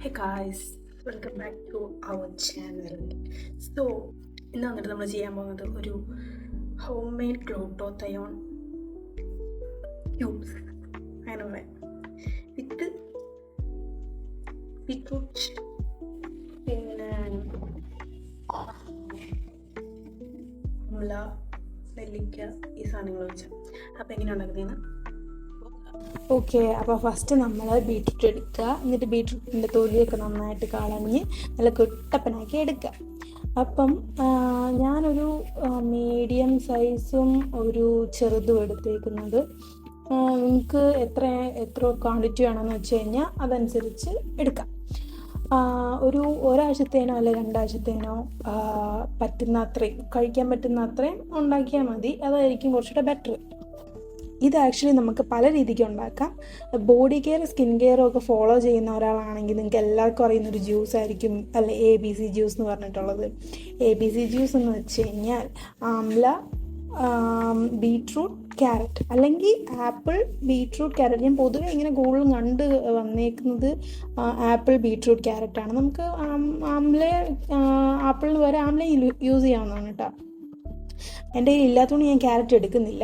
Hey guys, welcome back to our channel. So, ഇന്ന് വന്നിട്ട് നമ്മൾ ചെയ്യാൻ പോകുന്നത് ഒരു ഹോം മെയ്ഡ് ഗ്ലൂട്ടോത്തയോൺ ക്യൂബ്സ് അങ്ങനെ വിത്ത് ബീറ്റ്റൂട്ട് പിന്നെ മുള നെല്ലിക്ക ഈ സാധനങ്ങൾ വെച്ചാൽ അപ്പോൾ എങ്ങനെ ഉണ്ടാക്കുന്നതെന്ന്. ഓക്കെ, അപ്പോൾ ഫസ്റ്റ് നമ്മൾ ബീട്രൂട്ട് എടുക്കുക. എന്നിട്ട് ബീട്രൂട്ടിൻ്റെ തൊലിയൊക്കെ നന്നായിട്ട് കളഞ്ഞ് നല്ല കുട്ടപ്പനാക്കി എടുക്കുക. അപ്പം ഞാനൊരു മീഡിയം സൈസും ഒരു ചെറുതും എടുത്തേക്കുന്നത്. നിങ്ങൾക്ക് എത്ര ക്വാണ്ടിറ്റി വേണമെന്ന് വെച്ച് കഴിഞ്ഞാൽ അതനുസരിച്ച് എടുക്കാം. ഒരാഴ്ചത്തേനോ അല്ലെ 2 ആഴ്ചത്തേനോ പറ്റുന്ന അത്രയും കഴിക്കാൻ പറ്റുന്ന അത്രയും ഉണ്ടാക്കിയാൽ മതി. അതായിരിക്കും കുറച്ചുകൂടെ ബെറ്റർ. ഇത് ആക്ച്വലി നമുക്ക് പല രീതിക്ക് ഉണ്ടാക്കാം. ബോഡി കെയർ, സ്കിൻ കെയറും ഒക്കെ ഫോളോ ചെയ്യുന്ന ഒരാളാണെങ്കിൽ നിങ്ങൾക്ക് എല്ലാവർക്കും അറിയുന്നൊരു ജ്യൂസ് ആയിരിക്കും അല്ലെ ABC ജ്യൂസ് എന്ന് പറഞ്ഞിട്ടുള്ളത്. ABC ജ്യൂസ് എന്ന് വെച്ച് കഴിഞ്ഞാൽ ആംല, ബീട്രൂട്ട്, ക്യാരറ്റ് അല്ലെങ്കിൽ ആപ്പിൾ, ബീട്രൂട്ട്, ക്യാരറ്റ്. ഞാൻ പൊതുവെ ഇങ്ങനെ കൂടുതലും കണ്ട് വന്നേക്കുന്നത് ആപ്പിൾ, ബീട്രൂട്ട്, ക്യാരറ്റാണ്. നമുക്ക് ആപ്പിളിന് പകരം ആംല യൂസ് ചെയ്യാവുന്നതാണ് കേട്ടോ. എൻ്റെ കയ്യിൽ ഇല്ലാത്തതുകൊണ്ട് ഞാൻ ക്യാരറ്റ് എടുക്കുന്നില്ല.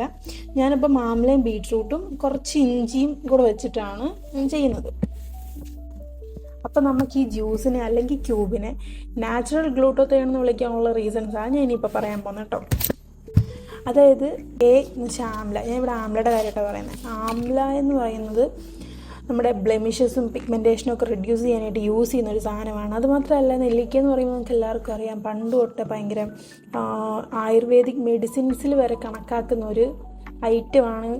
ഞാനിപ്പോൾ മാംലയും ബീട്രൂട്ടും കുറച്ച് ഇഞ്ചിയും കൂടെ വെച്ചിട്ടാണ് ചെയ്യുന്നത്. അപ്പം നമുക്ക് ഈ ജ്യൂസിനെ അല്ലെങ്കിൽ ക്യൂബിനെ നാച്ചുറൽ ഗ്ലൂട്ടോത്തയോൺ എന്ന് വിളിക്കാനുള്ള റീസൺസാണ് ഞാൻ ഇനിയിപ്പോൾ പറയാൻ പോകുന്നത് കേട്ടോ. അതായത് എന്ന് വെച്ചാൽ ആംല. ഞാൻ ഇവിടെ ആംലയുടെ കാര്യമായിട്ടാണ് പറയുന്നത്. ആംല എന്ന് പറയുന്നത് നമ്മുടെ ബ്ലെമിഷസും പിഗ്മെൻറ്റേഷനും ഒക്കെ റിഡ്യൂസ് ചെയ്യാനായിട്ട് യൂസ് ചെയ്യുന്ന ഒരു സാധനമാണ്. അതുമാത്രമല്ല, നെല്ലിക്ക എന്ന് പറയുമ്പോൾ നമുക്ക് എല്ലാവർക്കും അറിയാം, പണ്ട് തൊട്ട് ഭയങ്കര ആയുർവേദിക് മെഡിസിൻസിൽ വരെ കണക്കാക്കുന്ന ഒരു ഐറ്റമാണ്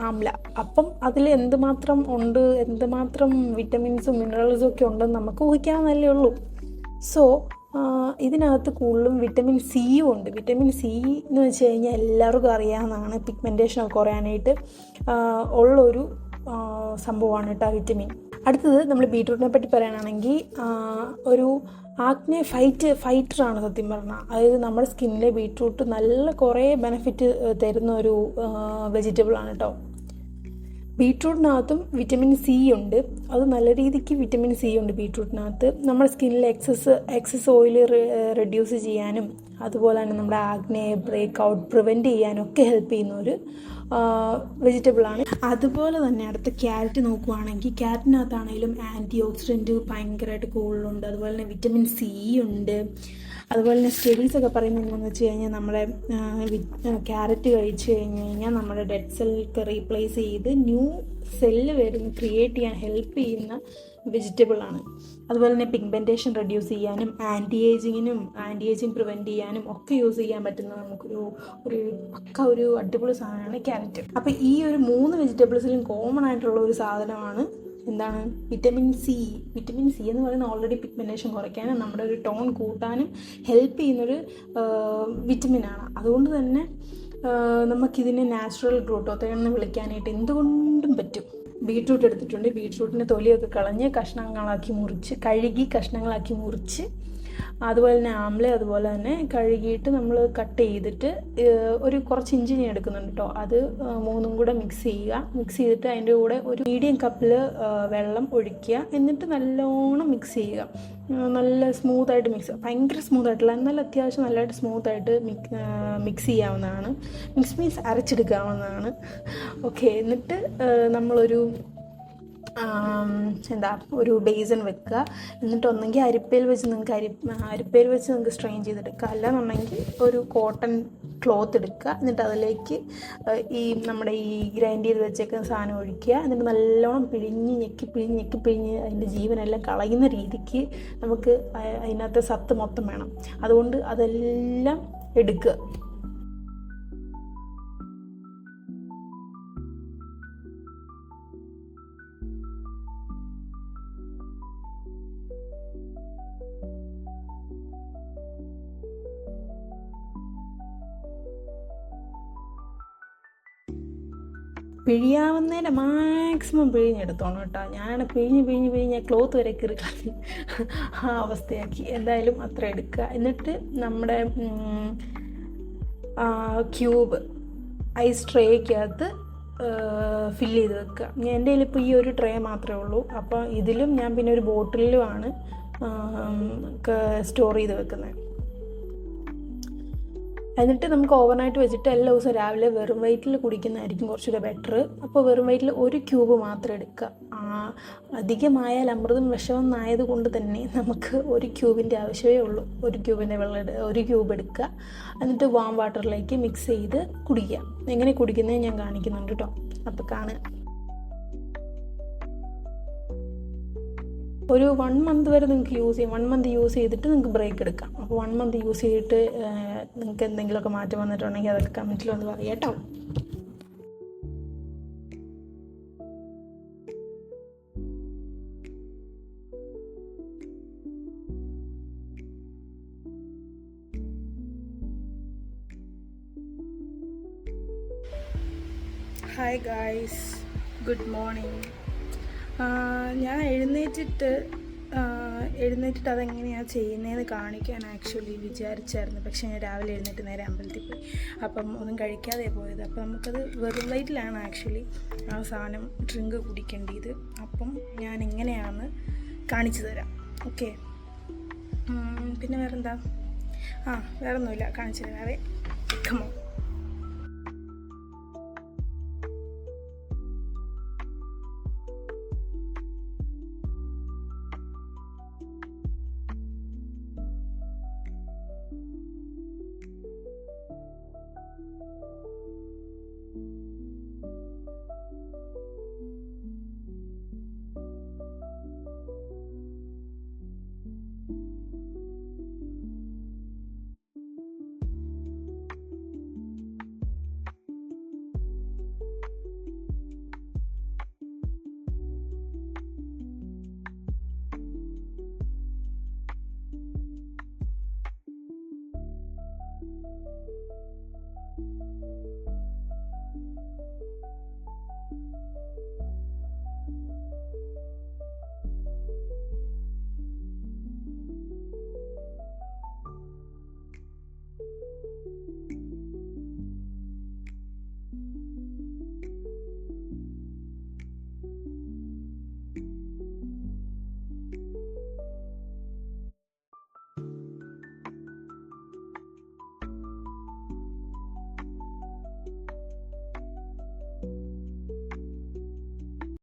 ആംല. അപ്പം അതിൽ എന്തുമാത്രം ഉണ്ട്, എന്തുമാത്രം വിറ്റമിൻസും മിനറൽസും ഒക്കെ ഉണ്ടെന്ന് നമുക്ക് ഊഹിക്കാവുന്നതല്ലേ ഉള്ളൂ. സോ ഇതിനകത്ത് കൂടുതലും വിറ്റമിൻ സിയും ഉണ്ട്. വിറ്റമിൻ സി എന്ന് വെച്ച് കഴിഞ്ഞാൽ എല്ലാവർക്കും അറിയാവുന്നതാണ്, പിഗ്മെൻറ്റേഷനൊക്കെ കുറയാനായിട്ട് ഉള്ളൊരു സംഭവമാണ് കേട്ടോ വിറ്റമിൻ. അടുത്തത് നമ്മൾ ബീട്രൂട്ടിനെ പറ്റി പറയുകയാണെങ്കിൽ ഒരു ആക്നെ ഫൈറ്ററാണ് സത്യം പറഞ്ഞാൽ. അതായത് നമ്മുടെ സ്കിന്നിലെ ബീട്രൂട്ട് നല്ല കുറേ ബെനിഫിറ്റ് തരുന്ന ഒരു വെജിറ്റബിളാണ് കേട്ടോ. ബീട്രൂട്ടിനകത്തും വിറ്റമിൻ സി ഉണ്ട്. അത് നല്ല രീതിക്ക് വിറ്റമിൻ സി ഉണ്ട് ബീട്രൂട്ടിനകത്ത്. നമ്മുടെ സ്കിന്നിൽ എക്സസ് ഓയിൽ റെഡ്യൂസ് ചെയ്യാനും അതുപോലെ തന്നെ നമ്മുടെ ആഗ്നെ ബ്രേക്ക് ഔട്ട് പ്രിവെൻറ്റ് ചെയ്യാനും ഒക്കെ ഹെൽപ്പ് ചെയ്യുന്ന ഒരു വെജിറ്റബിളാണ്. അതുപോലെ തന്നെ അടുത്ത ക്യാരറ്റ് നോക്കുവാണെങ്കിൽ ക്യാരറ്റിനകത്താണെങ്കിലും ആൻറ്റി ഓക്സിഡൻറ്റ് ഭയങ്കരമായിട്ട് കൂടുതലുണ്ട്. അതുപോലെ തന്നെ വിറ്റമിൻ സി ഉണ്ട്. അതുപോലെ തന്നെ സ്റ്റഡീസൊക്കെ പറയുന്നത് എന്താണെന്ന് വെച്ച് കഴിഞ്ഞാൽ നമ്മളെ ക്യാരറ്റ് കഴിച്ച് കഴിഞ്ഞ് കഴിഞ്ഞാൽ നമ്മുടെ ഡെഡ് സെല്ലൊക്കെ റീപ്ലേസ് ചെയ്ത് ന്യൂ സെല്ല് ക്രിയേറ്റ് ചെയ്യാൻ ഹെൽപ്പ് ചെയ്യുന്ന വെജിറ്റബിളാണ്. അതുപോലെ തന്നെ പിഗ്മെൻറ്റേഷൻ റെഡ്യൂസ് ചെയ്യാനും ആൻറ്റി ഏജിങ് പ്രിവെൻറ്റ് ചെയ്യാനും ഒക്കെ യൂസ് ചെയ്യാൻ പറ്റുന്ന ഒരു അടിപൊളി സാധനമാണ് ക്യാരറ്റ്. അപ്പോൾ ഈ ഒരു 3 വെജിറ്റബിൾസിലും കോമൺ ആയിട്ടുള്ള ഒരു സാധനമാണ് എന്താണ് വിറ്റമിൻ സി. വിറ്റമിൻ സി എന്ന് പറയുന്നത് ഓൾറെഡി പിഗ്മെൻറ്റേഷൻ കുറയ്ക്കാനും നമ്മുടെ ഒരു ടോൺ കൂട്ടാനും ഹെൽപ്പ് ചെയ്യുന്നൊരു വിറ്റമിനാണ്. അതുകൊണ്ട് തന്നെ നമുക്കിതിനെ നാച്ചുറൽ ഗ്ലൂട്ടോത്തയോൺ എന്ന് വിളിക്കാനായിട്ട് എന്തുകൊണ്ടും പറ്റും. ബീട്രൂട്ട് എടുത്തിട്ടുണ്ട്. ബീട്രൂട്ടിൻ്റെ തൊലിയൊക്കെ കളഞ്ഞ് കഴുകി കഷ്ണങ്ങളാക്കി മുറിച്ച് അതുപോലെ തന്നെ ആംല അതുപോലെ തന്നെ കഴുകിയിട്ട് നമ്മൾ കട്ട് ചെയ്തിട്ട് കുറച്ച് ഇഞ്ചി ഞാൻ എടുക്കുന്നുണ്ട് കേട്ടോ. അത് 3 കൂടെ മിക്സ് ചെയ്തിട്ട് അതിൻ്റെ കൂടെ ഒരു മീഡിയം കപ്പിൽ വെള്ളം ഒഴിക്കുക. എന്നിട്ട് നല്ലോണം മിക്സ് ചെയ്യുക. നല്ല സ്മൂത്തായിട്ട് ഭയങ്കര സ്മൂത്തായിട്ടില്ല, എന്നാൽ അത്യാവശ്യം നല്ലതായിട്ട് സ്മൂത്തായിട്ട് മിക്സ് ചെയ്യാവുന്നതാണ്. Mix means അരച്ചെടുക്കാവുന്നതാണ്. ഓക്കെ, എന്നിട്ട് നമ്മളൊരു ഒരു ബേസൺ വെക്കുക. എന്നിട്ട് ഒന്നെങ്കിൽ അരിപ്പയിൽ വെച്ച് നിങ്ങൾക്ക് സ്ട്രെയിൻ ചെയ്തെടുക്കുക. അല്ലാന്നുണ്ടെങ്കിൽ ഒരു കോട്ടൺ ക്ലോത്ത് എടുക്കുക. എന്നിട്ട് അതിലേക്ക് നമ്മുടെ ഈ ഗ്രൈൻഡ് ചെയ്ത് വെച്ചേക്കുന്ന സാധനം ഒഴിക്കുക. എന്നിട്ട് നല്ലോണം ഞെക്കി പിഴിഞ്ഞ് അതിൻ്റെ ജീവനെല്ലാം കളയുന്ന രീതിക്ക് നമുക്ക് അതിനകത്ത് സത്ത് മൊത്തം വേണം. അതുകൊണ്ട് അതെല്ലാം എടുക്കുക. പിഴിയാവുന്നതിൻ്റെ മാക്സിമം പിഴിഞ്ഞെടുത്തോണം കേട്ടോ. ഞാനാണ് പിഴിഞ്ഞ് ക്ലോത്ത് വരെ കീറി കളഞ്ഞ് ആ അവസ്ഥയാക്കി. എന്തായാലും അത്ര എടുക്കുക. എന്നിട്ട് നമ്മുടെ ക്യൂബ് ഐസ് ട്രേക്കകത്ത് ഫില്ല് ചെയ്ത് വെക്കുക. എൻ്റെ കയ്യിൽ ഇപ്പോൾ ഈ ഒരു ട്രേ മാത്രമേ ഉള്ളൂ. അപ്പോൾ ഇതിലും ഞാൻ പിന്നെ ഒരു ബോട്ടിലുമാണ് സ്റ്റോർ ചെയ്ത് വെക്കുന്നത്. എന്നിട്ട് നമുക്ക് ഓവർനൈറ്റ് വെച്ചിട്ട് എല്ലാ ദിവസവും രാവിലെ വെറും വയറ്റിൽ കുടിക്കുന്നതായിരിക്കും കുറച്ചുകൂടെ ബെറ്റർ. അപ്പോൾ വെറും വയറ്റിൽ ഒരു ക്യൂബ് മാത്രം എടുക്കുക. അധികമായാൽ അമൃതും വിഷമെന്നായത് കൊണ്ട് തന്നെ നമുക്ക് ഒരു ക്യൂബിൻ്റെ ആവശ്യമേ ഉള്ളൂ. ഒരു ക്യൂബ് എടുക്കുക. എന്നിട്ട് വാം വാട്ടറിലേക്ക് മിക്സ് ചെയ്ത് കുടിക്കുക. എങ്ങനെ കുടിക്കുന്നത് ഞാൻ കാണിക്കുന്നുണ്ട് കേട്ടോ, അപ്പോൾ കാണുക. ഒരു 1 മന്ത് വരെ നിങ്ങൾക്ക് യൂസ് ചെയ്യാം. 1 മന്ത് യൂസ് ചെയ്തിട്ട് നിങ്ങൾക്ക് ബ്രേക്ക് എടുക്കാം. അപ്പോൾ 1 മന്ത് യൂസ് ചെയ്തിട്ട് നിങ്ങൾക്ക് എന്തെങ്കിലുമൊക്കെ മാറ്റം വന്നിട്ടുണ്ടെങ്കിൽ അതൊക്കെ കമൻറ്റിൽ ഒന്ന് പറയാം കേട്ടോ. Hi guys, good morning. ഞാൻ എഴുന്നേറ്റിട്ട് അതെങ്ങനെയാണ് ചെയ്യുന്നതെന്ന് കാണിക്കാൻ ആക്ച്വലി വിചാരിച്ചായിരുന്നു. പക്ഷേ ഞാൻ രാവിലെ എഴുന്നേറ്റ് നേരെ അമ്പലത്തിൽ പോയി. അപ്പം ഒന്നും കഴിക്കാതെ പോയത്. അപ്പം നമുക്കത് വെറും വയറ്റിലാണ് ആക്ച്വലി ആ സാധനം ഡ്രിങ്ക് കുടിക്കേണ്ടത്. അപ്പം ഞാൻ എങ്ങനെയാണെന്ന് കാണിച്ചു തരാം. ഓക്കെ, പിന്നെ വേറെന്താ? വേറൊന്നുമില്ല, കാണിച്ചു തരാവേ. കമോൺ.